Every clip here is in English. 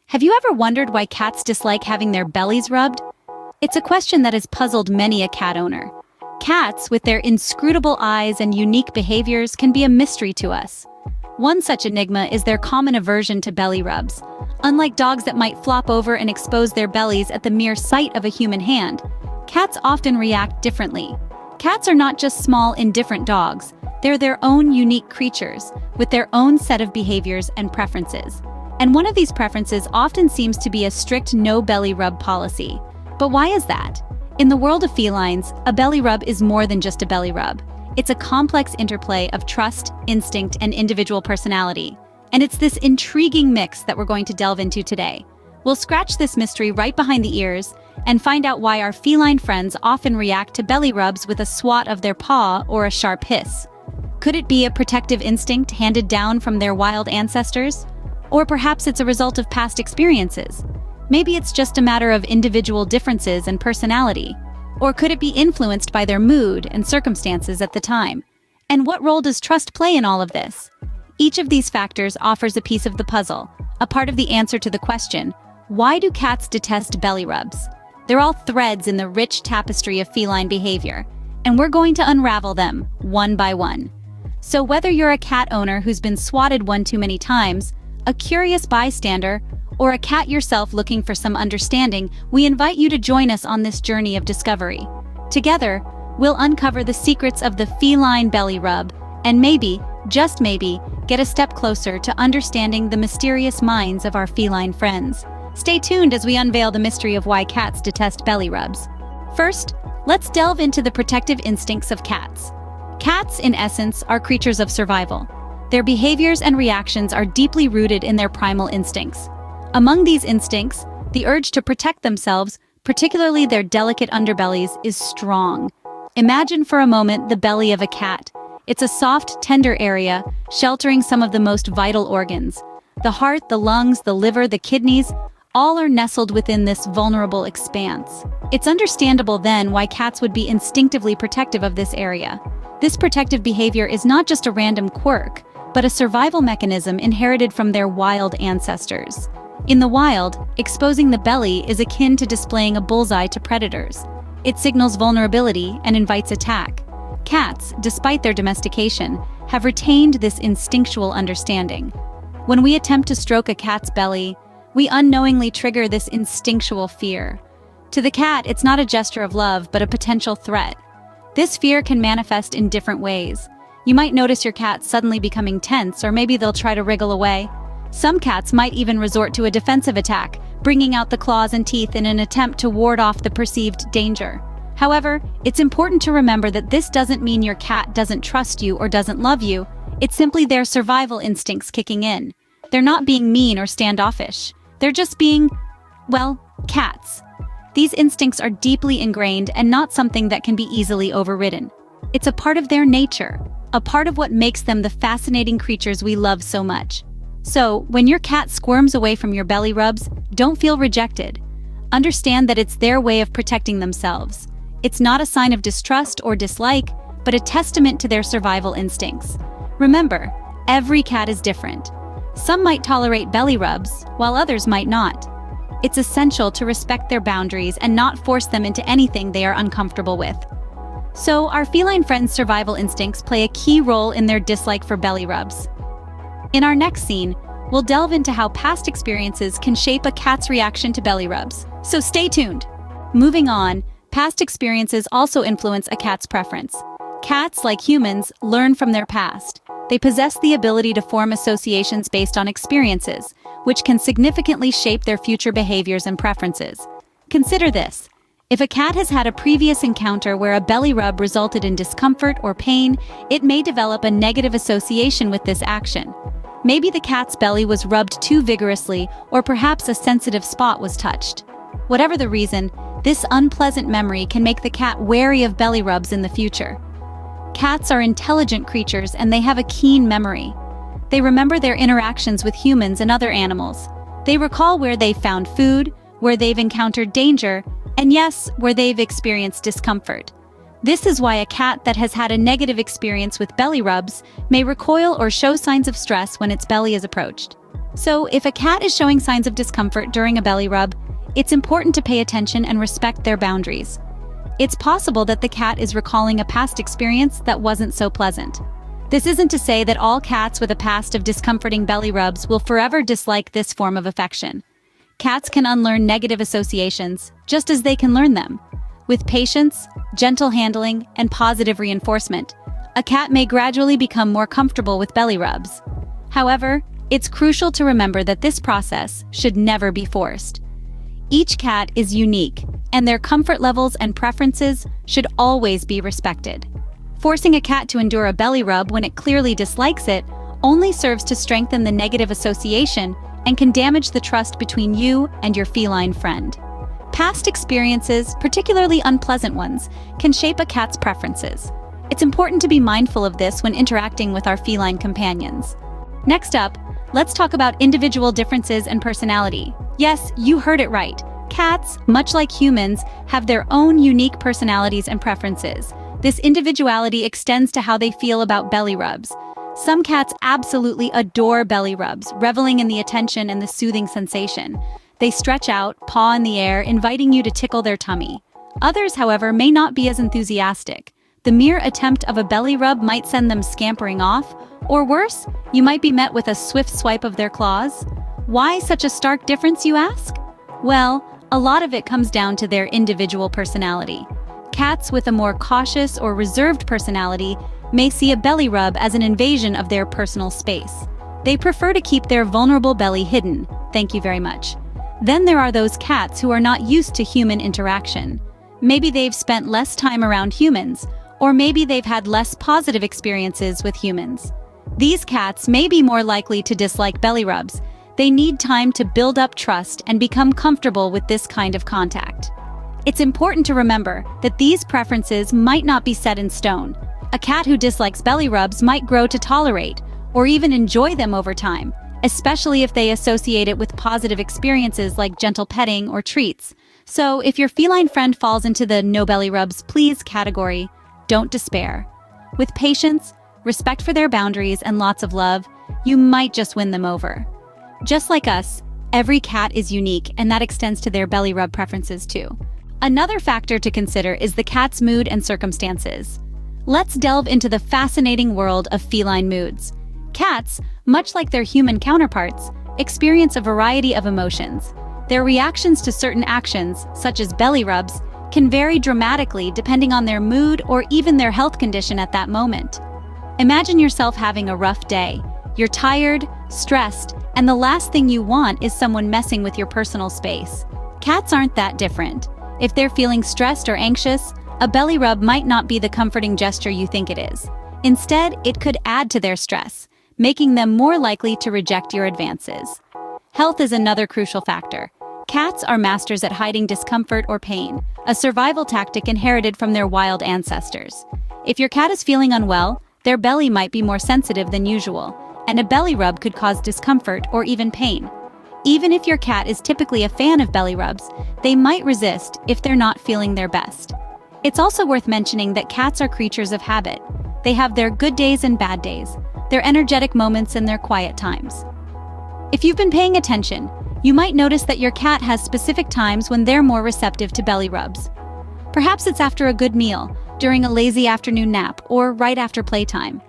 Have you ever wondered why cats dislike having their bellies rubbed? It's a question that has puzzled many a cat owner. Cats, with their inscrutable eyes and unique behaviors, can be a mystery to us. One such enigma is their common aversion to belly rubs. Unlike dogs that might flop over and expose their bellies at the mere sight of a human hand, cats often react differently. Cats are not just small, indifferent dogs. They're their own unique creatures, with their own set of behaviors and preferences. And one of these preferences often seems to be a strict no belly rub policy. But why is that? In the world of felines, a belly rub is more than just a belly rub. It's a complex interplay of trust, instinct, and individual personality. And it's this intriguing mix that we're going to delve into today. We'll scratch this mystery right behind the ears and find out why our feline friends often react to belly rubs with a swat of their paw or a sharp hiss. Could it be a protective instinct handed down from their wild ancestors? Or perhaps it's a result of past experiences. Maybe it's just a matter of individual differences and personality. Or could it be influenced by their mood and circumstances at the time? And what role does trust play in all of this? Each of these factors offers a piece of the puzzle, a part of the answer to the question, why do cats detest belly rubs? They're all threads in the rich tapestry of feline behavior, and we're going to unravel them one by one. So whether you're a cat owner who's been swatted one too many times, a curious bystander, or a cat yourself looking for some understanding, we invite you to join us on this journey of discovery. Together, we'll uncover the secrets of the feline belly rub, and maybe, just maybe, get a step closer to understanding the mysterious minds of our feline friends. Stay tuned as we unveil the mystery of why cats detest belly rubs. First, let's delve into the protective instincts of cats. Cats, in essence, are creatures of survival. Their behaviors and reactions are deeply rooted in their primal instincts. Among these instincts, the urge to protect themselves, particularly their delicate underbellies, is strong. Imagine for a moment the belly of a cat. It's a soft, tender area, sheltering some of the most vital organs. The heart, the lungs, the liver, the kidneys, all are nestled within this vulnerable expanse. It's understandable then why cats would be instinctively protective of this area. This protective behavior is not just a random quirk, but a survival mechanism inherited from their wild ancestors. In the wild, exposing the belly is akin to displaying a bullseye to predators. It signals vulnerability and invites attack. Cats, despite their domestication, have retained this instinctual understanding. When we attempt to stroke a cat's belly, we unknowingly trigger this instinctual fear. To the cat, it's not a gesture of love, but a potential threat. This fear can manifest in different ways. You might notice your cat suddenly becoming tense, or maybe they'll try to wriggle away. Some cats might even resort to a defensive attack, bringing out the claws and teeth in an attempt to ward off the perceived danger. However, it's important to remember that this doesn't mean your cat doesn't trust you or doesn't love you. It's simply their survival instincts kicking in. They're not being mean or standoffish. They're just being, well, cats. These instincts are deeply ingrained and not something that can be easily overridden. It's a part of their nature, a part of what makes them the fascinating creatures we love so much. So, when your cat squirms away from your belly rubs, don't feel rejected. Understand that it's their way of protecting themselves. It's not a sign of distrust or dislike, but a testament to their survival instincts. Remember, every cat is different. Some might tolerate belly rubs, while others might not. It's essential to respect their boundaries and not force them into anything they are uncomfortable with. So, our feline friends' survival instincts play a key role in their dislike for belly rubs. In our next scene, we'll delve into how past experiences can shape a cat's reaction to belly rubs. So stay tuned. Moving on, past experiences also influence a cat's preference. Cats, like humans, learn from their past. They possess the ability to form associations based on experiences, which can significantly shape their future behaviors and preferences. Consider this. If a cat has had a previous encounter where a belly rub resulted in discomfort or pain, it may develop a negative association with this action. Maybe the cat's belly was rubbed too vigorously, or perhaps a sensitive spot was touched. Whatever the reason, this unpleasant memory can make the cat wary of belly rubs in the future. Cats are intelligent creatures and they have a keen memory. They remember their interactions with humans and other animals. They recall where they've found food, where they've encountered danger, and yes, where they've experienced discomfort. This is why a cat that has had a negative experience with belly rubs may recoil or show signs of stress when its belly is approached. So if a cat is showing signs of discomfort during a belly rub, it's important to pay attention and respect their boundaries. It's possible that the cat is recalling a past experience that wasn't so pleasant. This isn't to say that all cats with a past of discomforting belly rubs will forever dislike this form of affection. Cats can unlearn negative associations, just as they can learn them. With patience, gentle handling, and positive reinforcement, a cat may gradually become more comfortable with belly rubs. However, it's crucial to remember that this process should never be forced. Each cat is unique, and their comfort levels and preferences should always be respected. Forcing a cat to endure a belly rub when it clearly dislikes it only serves to strengthen the negative association and can damage the trust between you and your feline friend. Past experiences, particularly unpleasant ones, can shape a cat's preferences. It's important to be mindful of this when interacting with our feline companions. Next up, let's talk about individual differences and personality. Yes, you heard it right. Cats, much like humans, have their own unique personalities and preferences. This individuality extends to how they feel about belly rubs. Some cats absolutely adore belly rubs, reveling in the attention and the soothing sensation. They stretch out, paw in the air, inviting you to tickle their tummy. Others, however, may not be as enthusiastic. The mere attempt of a belly rub might send them scampering off, or worse, you might be met with a swift swipe of their claws. Why such a stark difference, you ask? Well, a lot of it comes down to their individual personality. Cats with a more cautious or reserved personality may see a belly rub as an invasion of their personal space. They prefer to keep their vulnerable belly hidden. Thank you very much. Then there are those cats who are not used to human interaction. Maybe they've spent less time around humans, or maybe they've had less positive experiences with humans. These cats may be more likely to dislike belly rubs. They need time to build up trust and become comfortable with this kind of contact. It's important to remember that these preferences might not be set in stone. A cat who dislikes belly rubs might grow to tolerate or even enjoy them over time, especially if they associate it with positive experiences like gentle petting or treats. So if your feline friend falls into the no belly rubs please category, don't despair. With patience, respect for their boundaries, and lots of love, you might just win them over. Just like us, every cat is unique, and that extends to their belly rub preferences too. Another factor to consider is the cat's mood and circumstances. Let's delve into the fascinating world of feline moods. Cats, much like their human counterparts, experience a variety of emotions. Their reactions to certain actions, such as belly rubs, can vary dramatically depending on their mood or even their health condition at that moment. Imagine yourself having a rough day. You're tired, stressed, and the last thing you want is someone messing with your personal space. Cats aren't that different. If they're feeling stressed or anxious, a belly rub might not be the comforting gesture you think it is. Instead, it could add to their stress, making them more likely to reject your advances. Health is another crucial factor. Cats are masters at hiding discomfort or pain, a survival tactic inherited from their wild ancestors. If your cat is feeling unwell, their belly might be more sensitive than usual, and a belly rub could cause discomfort or even pain. Even if your cat is typically a fan of belly rubs, they might resist if they're not feeling their best. It's also worth mentioning that cats are creatures of habit. They have their good days and bad days, their energetic moments and their quiet times. If you've been paying attention, you might notice that your cat has specific times when they're more receptive to belly rubs. Perhaps it's after a good meal, during a lazy afternoon nap, or right after playtime.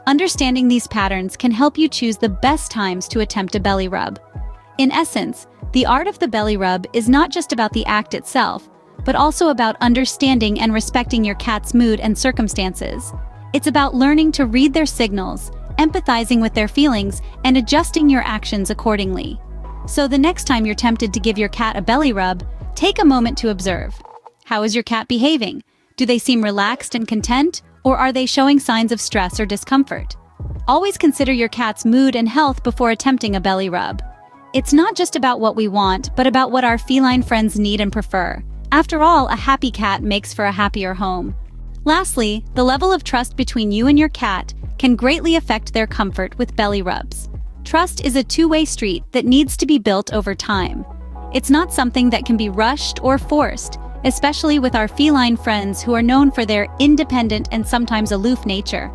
Understanding these patterns can help you choose the best times to attempt a belly rub. In essence, the art of the belly rub is not just about the act itself, but also about understanding and respecting your cat's mood and circumstances. It's about learning to read their signals, empathizing with their feelings, and adjusting your actions accordingly. So the next time you're tempted to give your cat a belly rub, take a moment to observe. How is your cat behaving? Do they seem relaxed and content, or are they showing signs of stress or discomfort? Always consider your cat's mood and health before attempting a belly rub. It's not just about what we want, but about what our feline friends need and prefer. After all, a happy cat makes for a happier home. Lastly, the level of trust between you and your cat can greatly affect their comfort with belly rubs. Trust is a two-way street that needs to be built over time. It's not something that can be rushed or forced, especially with our feline friends who are known for their independent and sometimes aloof nature.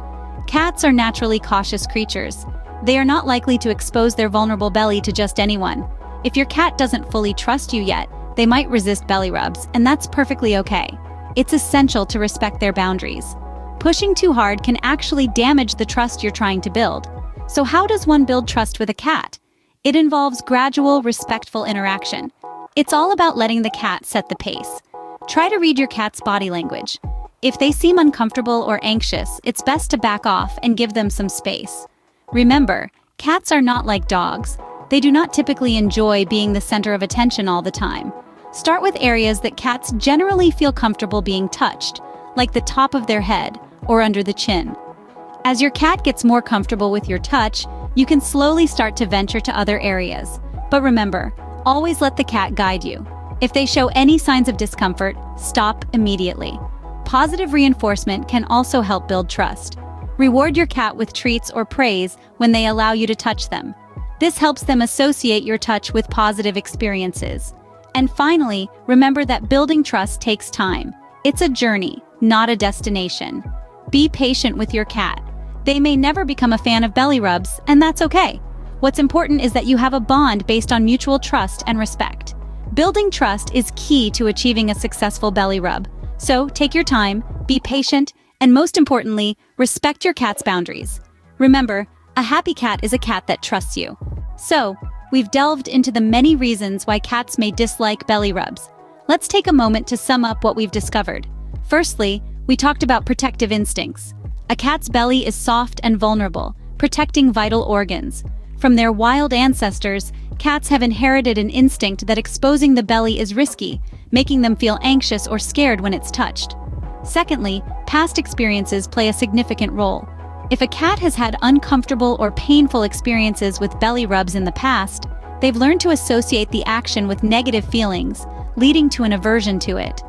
Cats are naturally cautious creatures. They are not likely to expose their vulnerable belly to just anyone. If your cat doesn't fully trust you yet, they might resist belly rubs, and that's perfectly okay. It's essential to respect their boundaries. Pushing too hard can actually damage the trust you're trying to build. So how does one build trust with a cat? It involves gradual, respectful interaction. It's all about letting the cat set the pace. Try to read your cat's body language. If they seem uncomfortable or anxious, it's best to back off and give them some space. Remember, cats are not like dogs. They do not typically enjoy being the center of attention all the time. Start with areas that cats generally feel comfortable being touched, like the top of their head or under the chin. As your cat gets more comfortable with your touch, you can slowly start to venture to other areas. But remember, always let the cat guide you. If they show any signs of discomfort, stop immediately. Positive reinforcement can also help build trust. Reward your cat with treats or praise when they allow you to touch them. This helps them associate your touch with positive experiences. And finally, remember that building trust takes time. It's a journey, not a destination. Be patient with your cat. They may never become a fan of belly rubs, and that's okay. What's important is that you have a bond based on mutual trust and respect. Building trust is key to achieving a successful belly rub. So take your time, be patient, and most importantly, respect your cat's boundaries. Remember, a happy cat is a cat that trusts you. So, we've delved into the many reasons why cats may dislike belly rubs. Let's take a moment to sum up what we've discovered. Firstly, we talked about protective instincts. A cat's belly is soft and vulnerable, protecting vital organs. From their wild ancestors, cats have inherited an instinct that exposing the belly is risky, making them feel anxious or scared when it's touched. Secondly, past experiences play a significant role. If a cat has had uncomfortable or painful experiences with belly rubs in the past, they've learned to associate the action with negative feelings, leading to an aversion to it.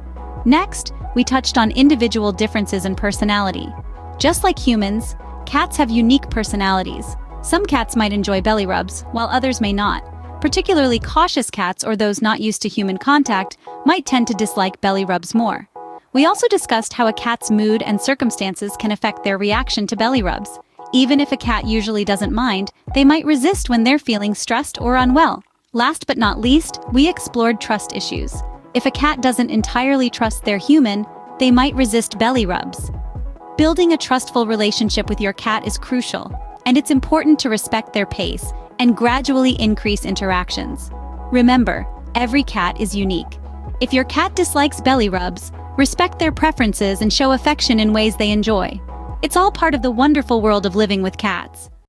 Next, we touched on individual differences in personality. Just like humans, cats have unique personalities. Some cats might enjoy belly rubs, while others may not. Particularly cautious cats or those not used to human contact might tend to dislike belly rubs more. We also discussed how a cat's mood and circumstances can affect their reaction to belly rubs. Even if a cat usually doesn't mind, they might resist when they're feeling stressed or unwell. Last but not least, we explored trust issues. If a cat doesn't entirely trust their human, they might resist belly rubs. Building a trustful relationship with your cat is crucial, and it's important to respect their pace and gradually increase interactions. Remember, every cat is unique. If your cat dislikes belly rubs, respect their preferences and show affection in ways they enjoy. It's all part of the wonderful world of living with cats.